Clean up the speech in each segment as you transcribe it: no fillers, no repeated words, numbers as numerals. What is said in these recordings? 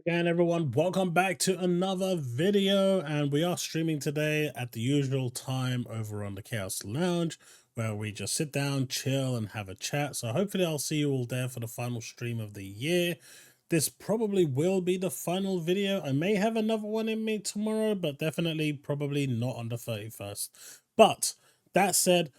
Again, everyone, welcome back to another video, and we are streaming today at the usual time over on the Chaos Lounge, where we just sit down, chill, and have a chat. So hopefully I'll see you all there for the final stream of the year. This probably will be the final video. I may have another one in me tomorrow, but definitely probably not on the 31st. But that said,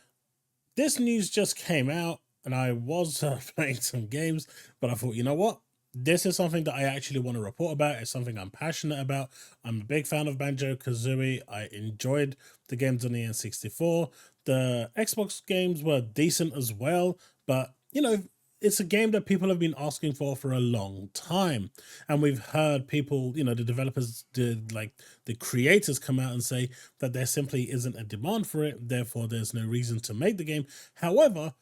this news just came out, and I was playing some games, but I thought, you know what? This is something that I actually want to report about. It's something I'm passionate about. I'm a big fan of Banjo Kazooie. I enjoyed the games on the N64. The Xbox games were decent as well, but it's a game that people have been asking for a long time. And we've heard people, the developers did, like the creators, come out and say that there simply isn't a demand for it, therefore there's no reason to make the game. However,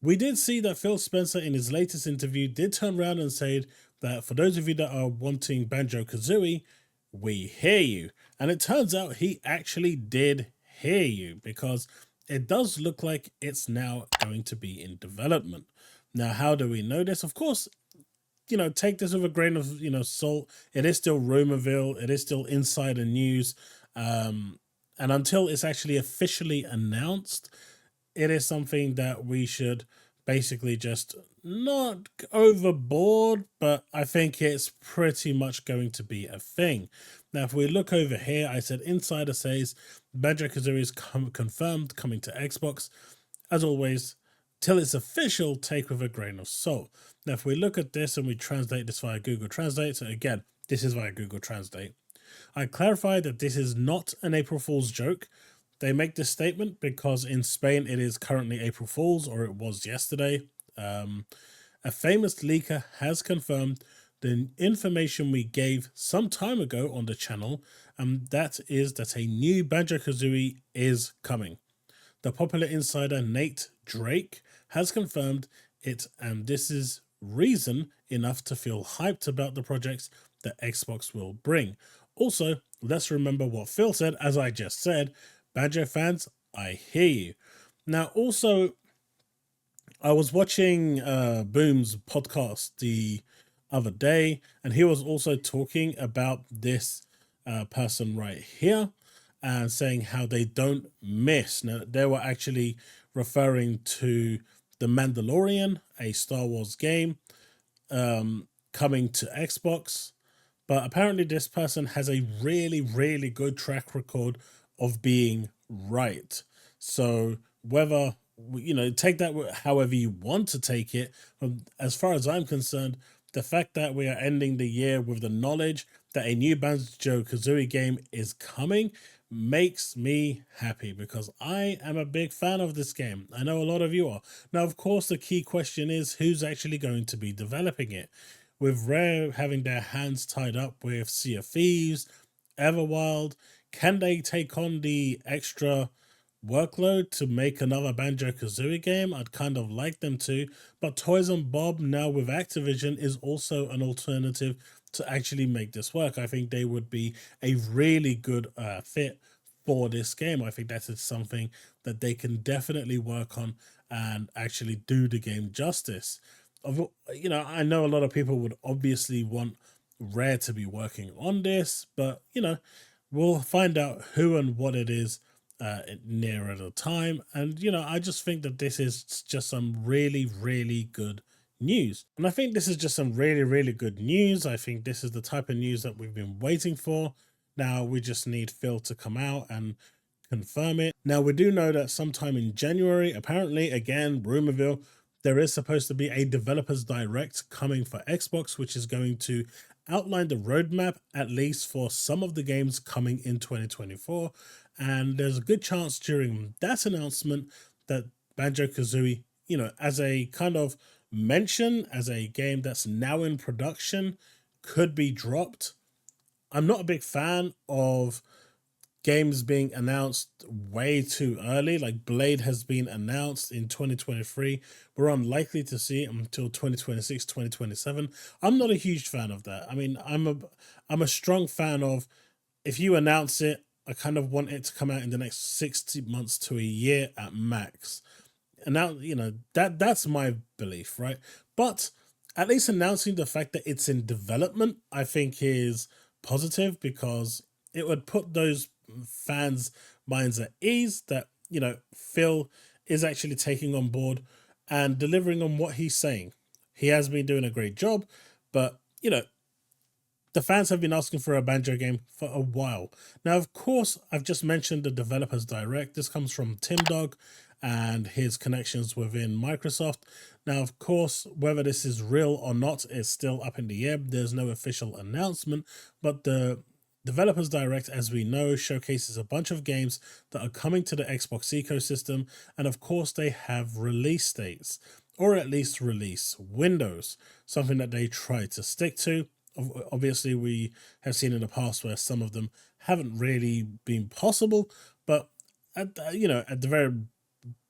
we did see that Phil Spencer in his latest interview did turn around and say that for those of you that are wanting Banjo Kazooie, we hear you. And it turns out he actually did hear you, because it does look like it's now going to be in development. Now, how do we know this? Of course, take this with a grain of, salt. It is still rumorville. It is still insider news. And until it's actually officially announced, it is something that we should basically just not overboard, but I think it's pretty much going to be a thing. Now, if we look over here, I said Insider says Banjo Kazooie is confirmed coming to Xbox. As always, till it's official, take with a grain of salt. Now, if we look at this and we translate this via Google Translate, so again, this is via Google Translate. I clarify that this is not an April Fool's joke. They make this statement because in Spain it is currently April Fool's, or it was yesterday. A famous leaker has confirmed the information we gave some time ago on the channel, and that is that a new Banjo Kazooie is coming. The popular insider Nate Drake has confirmed it, and this is reason enough to feel hyped about the projects that Xbox will bring. Also, let's remember what Phil said. As I just said, Banjo fans, I hear you. Now, also, I was watching Boom's podcast the other day, and he was also talking about this person right here, and saying how they don't miss. Now, they were actually referring to The Mandalorian, a Star Wars game coming to Xbox. But apparently this person has a really, really good track record of being right. So whether, take that however you want to take it, as far as I'm concerned, the fact that we are ending the year with the knowledge that a new Banjo Kazooie game is coming makes me happy, because I am a big fan of this game. I know a lot of you are. Now, of course, the key question is who's actually going to be developing it. With Rare having their hands tied up with Sea of Thieves, Everwild, can they take on the extra workload to make another Banjo Kazooie game? I'd kind of like them to, but Toys and Bob now with Activision is also an alternative to actually make this work. I think they would be a really good fit for this game. I think that is something that they can definitely work on and actually do the game justice. I know a lot of people would obviously want Rare to be working on this, but we'll find out who and what it is nearer the time. And I just think that this is just some really, really good news. And I think this is just some really, really good news. I think this is the type of news that we've been waiting for. Now we just need Phil to come out and confirm it. Now, we do know that sometime in January, apparently, again, rumorville, there is supposed to be a developers direct coming for Xbox, which is going to outline the roadmap, at least for some of the games coming in 2024. And there's a good chance during that announcement that Banjo Kazooie, as a kind of mention, as a game that's now in production, could be dropped. I'm not a big fan of games being announced way too early. Like Blade has been announced in 2023. We're unlikely to see it until 2026, 2027. I'm not a huge fan of that. I mean, I'm a strong fan of, if you announce it, I kind of want it to come out in the next 60 months to a year at max. And now, that's my belief, right? But at least announcing the fact that it's in development, I think is positive, because it would put those fans' minds at ease that, you know, Phil is actually taking on board and delivering on what he's saying. He has been doing a great job, but, you know, the fans have been asking for a Banjo game for a while. Now, of course, I've just mentioned the Developers Direct. This comes from Tim Dog and his connections within Microsoft. Now, of course, whether this is real or not is still up in the air. There's no official announcement, but the Developers Direct, as we know, showcases a bunch of games that are coming to the Xbox ecosystem, and of course, they have release dates, or at least release windows, something that they try to stick to. Obviously, we have seen in the past where some of them haven't really been possible, but at the very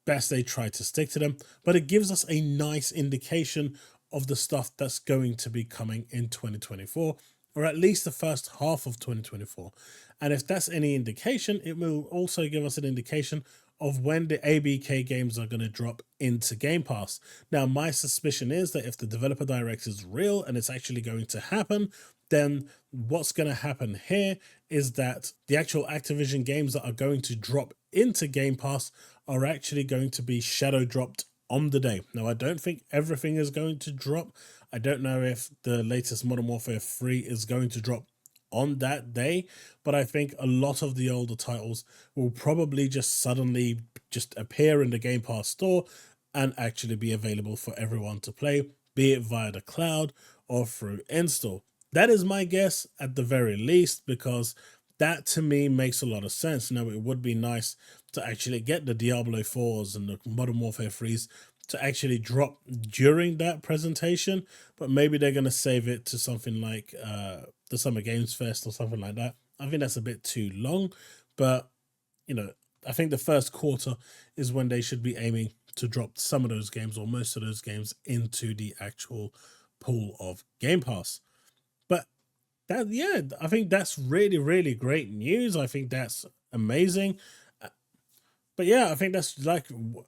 best, they try to stick to them. But it gives us a nice indication of the stuff that's going to be coming in 2024, or at least the first half of 2024. And if that's any indication, it will also give us an indication of when the ABK games are going to drop into Game Pass. Now, my suspicion is that if the Developer Direct is real and it's actually going to happen, then what's going to happen here is that the actual Activision games that are going to drop into Game Pass are actually going to be shadow dropped on the day. Now, I don't think everything is going to drop. I don't know if the latest Modern Warfare 3 is going to drop on that day, but I think a lot of the older titles will probably just suddenly just appear in the Game Pass store and actually be available for everyone to play, be it via the cloud or through install. That is my guess at the very least, because that to me makes a lot of sense. Now, it would be nice to actually get the Diablo 4s and the Modern Warfare 3s to actually drop during that presentation, but maybe they're going to save it to something like the Summer Games Fest or something like that. I think that's a bit too long, but, you know, I think the first quarter is when they should be aiming to drop some of those games or most of those games into the actual pool of Game Pass. But that, yeah, I think that's really, really great news. I think that's amazing. But yeah, I think that's like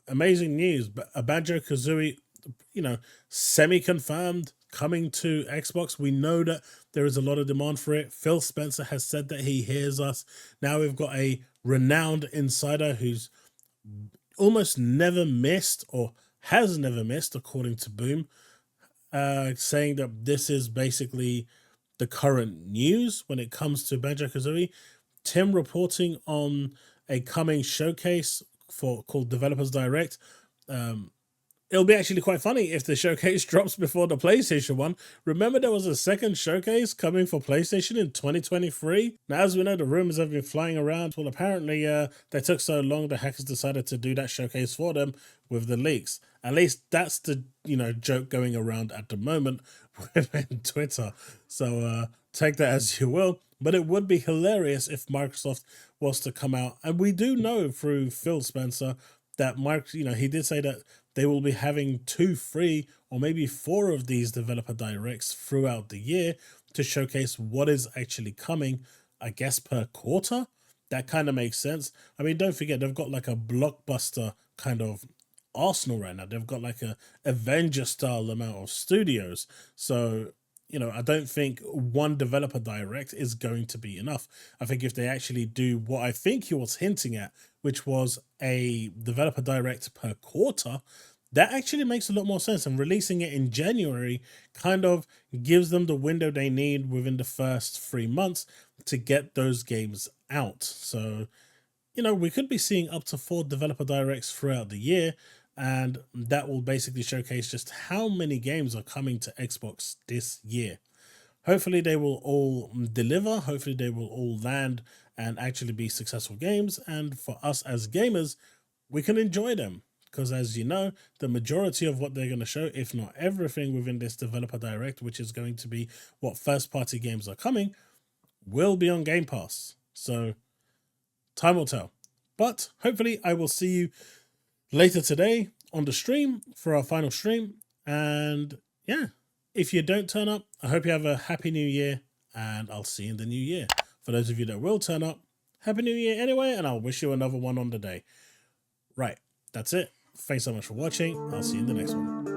amazing news. But a Banjo Kazooie, you know, semi-confirmed coming to Xbox. We know that there is a lot of demand for it. Phil Spencer has said that he hears us. Now we've got a renowned insider who's almost never missed, or has never missed, according to Boom, saying that this is basically the current news when it comes to Banjo Kazooie. Tim reporting on a coming showcase called Developers Direct. It'll be actually quite funny if the showcase drops before the PlayStation one. Remember, there was a second showcase coming for PlayStation in 2023? Now, as we know, the rumors have been flying around. Well, apparently, they took so long, the hackers decided to do that showcase for them with the leaks. At least that's the, joke going around at the moment within Twitter. So take that as you will. But it would be hilarious if Microsoft was to come out. And we do know through Phil Spencer that he did say that they will be having 2, 3, or maybe 4 of these developer directs throughout the year to showcase what is actually coming, I guess, per quarter. That kind of makes sense. I mean, don't forget, they've got like a blockbuster kind of arsenal right now. They've got like a Avenger-style amount of studios. So, I don't think one developer direct is going to be enough. I think if they actually do what I think he was hinting at, which was a developer direct per quarter, that actually makes a lot more sense. And releasing it in January kind of gives them the window they need within the first 3 months to get those games out. So, we could be seeing up to 4 developer directs throughout the year. And that will basically showcase just how many games are coming to Xbox this year. Hopefully they will all deliver. Hopefully they will all land and actually be successful games. And for us as gamers, we can enjoy them. Because as you know, the majority of what they're going to show, if not everything within this developer direct, which is going to be what first party games are coming, will be on Game Pass. So time will tell. But hopefully I will see you later today on the stream for our final stream. And yeah, if you don't turn up, I hope you have a happy new year, and I'll see you in the new year. For those of you that will turn up, happy new year anyway, and I'll wish you another one on the day. Right, that's it. Thanks so much for watching. I'll see you in the next one.